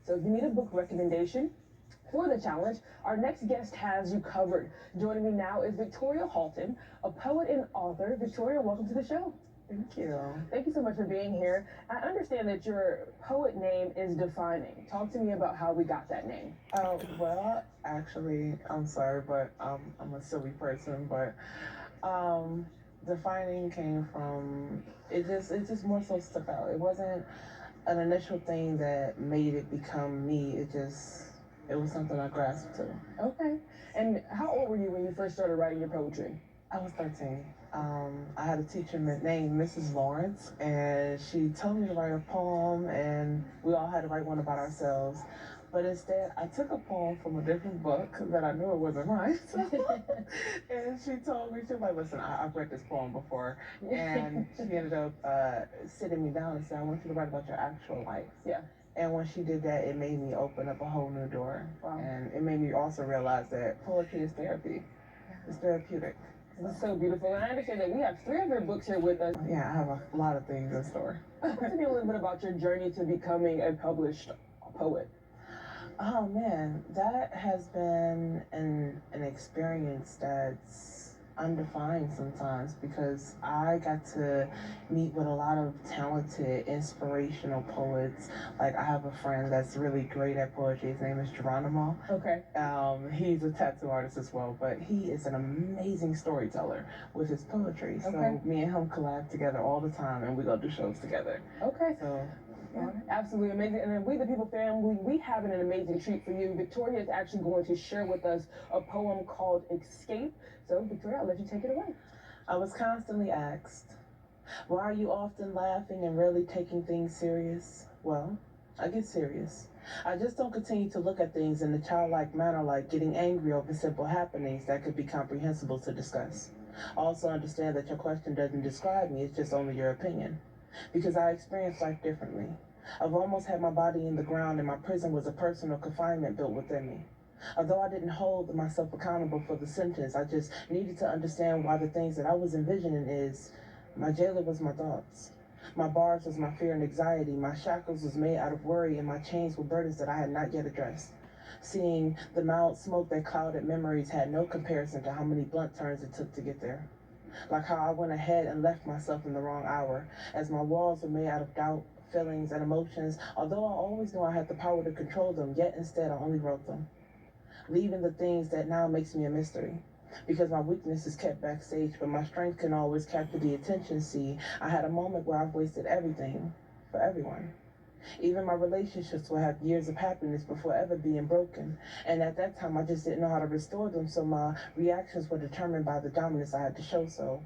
So if you need a book recommendation for the challenge, our next guest has you covered. Joining me now is Victoria Halton, a poet and author. Victoria, welcome to the show. Thank you. Thank you so much for being here. I understand that your poet name is Defining. Talk to me about how we got that name. Well, actually, I'm sorry, but I'm a silly person. But defining came from it just more so stuck out. It wasn't an initial thing that made it become me. It was something I grasped to. Okay. And how old were you when you first started writing your poetry? I was 13. I had a teacher named Mrs. Lawrence, and she told me to write a poem, and we all had to write one about ourselves. But instead, I took a poem from a different book that I knew it wasn't mine. And she told me, she was like, listen, I've read this poem before. And she ended up sitting me down and said, I want you to write about your actual life. Yeah. And when she did that, it made me open up a whole new door. Wow. And it made me also realize that poetry is therapy. It's therapeutic. It's so beautiful. And I understand that we have 3 other books here with us. Yeah, I have a lot of things in store. Talk to me a little bit about your journey to becoming a published poet. Oh man, that has been an experience that's undefined sometimes, because I got to meet with a lot of talented, inspirational poets. Like, I have a friend that's really great at poetry. His name is Geronimo. Okay. He's a tattoo artist as well, but he is an amazing storyteller with his poetry. Okay. So me and him collab together all the time, and we go do shows together. Okay. So yeah, absolutely amazing. And then we, the People family, we have an amazing treat for you. Victoria is actually going to share with us a poem called Escape. So, Victoria, I'll let you take it away. I was constantly asked, why are you often laughing and rarely taking things serious? Well, I get serious. I just don't continue to look at things in a childlike manner, like getting angry over simple happenings that could be comprehensible to discuss. Also understand that your question doesn't describe me, it's just only your opinion. Because I experience life differently. I've almost had my body in the ground, and my prison was a personal confinement built within me. Although I didn't hold myself accountable for the sentence, I just needed to understand why the things that I was envisioning is, my jailer was my thoughts. My bars was my fear and anxiety. My shackles was made out of worry, and my chains were burdens that I had not yet addressed. Seeing the mild smoke that clouded memories had no comparison to how many blunt turns it took to get there. Like how I went ahead and left myself in the wrong hour, as my walls were made out of doubt, feelings, and emotions. Although I always knew I had the power to control them, yet instead I only wrote them. Leaving the things that now makes me a mystery. Because my weakness is kept backstage, but my strength can always capture the attention. See, I had a moment where I've wasted everything for everyone. Even my relationships will have years of happiness before ever being broken. And at that time, I just didn't know how to restore them, so my reactions were determined by the dominance I had to show. So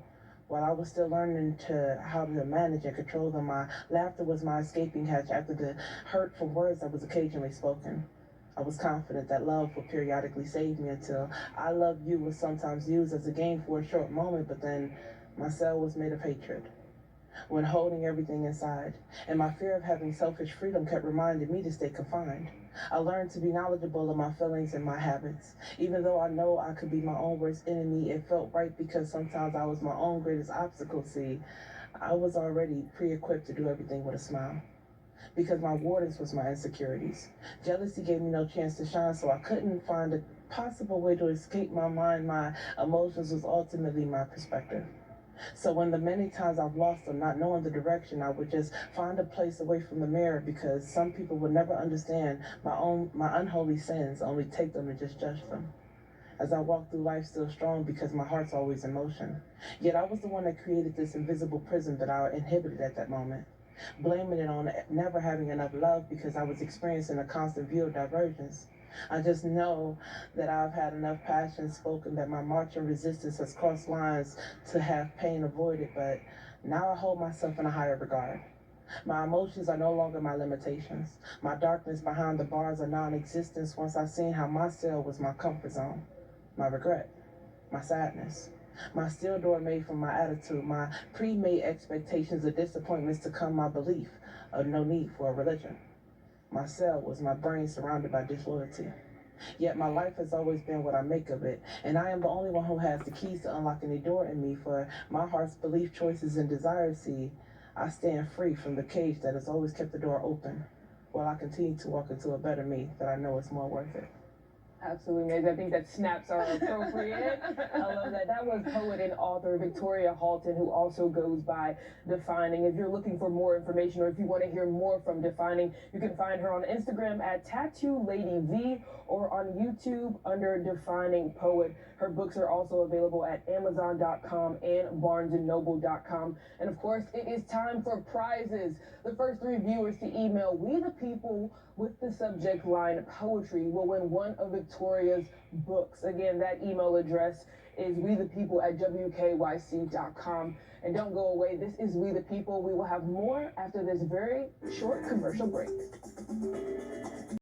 while I was still learning how to manage and control them, my laughter was my escaping hatch after the hurtful words that was occasionally spoken. I was confident that love would periodically save me, until I love you was sometimes used as a game for a short moment, but then my cell was made of hatred when holding everything inside, and my fear of having selfish freedom kept reminding me to stay confined. I learned to be knowledgeable of my feelings and my habits. Even though I know I could be my own worst enemy, it felt right because sometimes I was my own greatest obstacle. See, I was already pre-equipped to do everything with a smile. Because my wardens was my insecurities. Jealousy gave me no chance to shine, so I couldn't find a possible way to escape my mind. My emotions was ultimately my perspective. So when the many times I've lost them, not knowing the direction, I would just find a place away from the mirror, because some people would never understand my unholy sins, only take them and just judge them. As I walk through life still strong because my heart's always in motion. Yet I was the one that created this invisible prison that I inhibited at that moment. Blaming it on never having enough love because I was experiencing a constant view of divergence. I just know that I've had enough passion spoken, that my marching resistance has crossed lines to have pain avoided, but now I hold myself in a higher regard. My emotions are no longer my limitations. My darkness behind the bars are non-existence once I seen how my cell was my comfort zone. My regret, my sadness, my steel door made from my attitude, my pre-made expectations of disappointments to come, my belief of no need for a religion. My cell was my brain surrounded by disloyalty. Yet my life has always been what I make of it, and I am the only one who has the keys to unlock any door in me, for my heart's belief, choices, and desires. See, I stand free from the cage that has always kept the door open. while I continue to walk into a better me that I know is more worth it. Absolutely amazing. I think that snaps are appropriate. I love that. That was poet and author Victoria Halton, who also goes by Defining. If you're looking for more information, or if you want to hear more from Defining, you can find her on Instagram at Tattoo Lady V, or on YouTube under Defining Poet. Her books are also available at Amazon.com and BarnesandNoble.com. And of course, it is time for prizes. The first 3 viewers to email We the People with the subject line poetry will win one of Victoria's books. Again, that email address is wethepeople@WKYC.com. And don't go away. This is We the People. We will have more after this very short commercial break.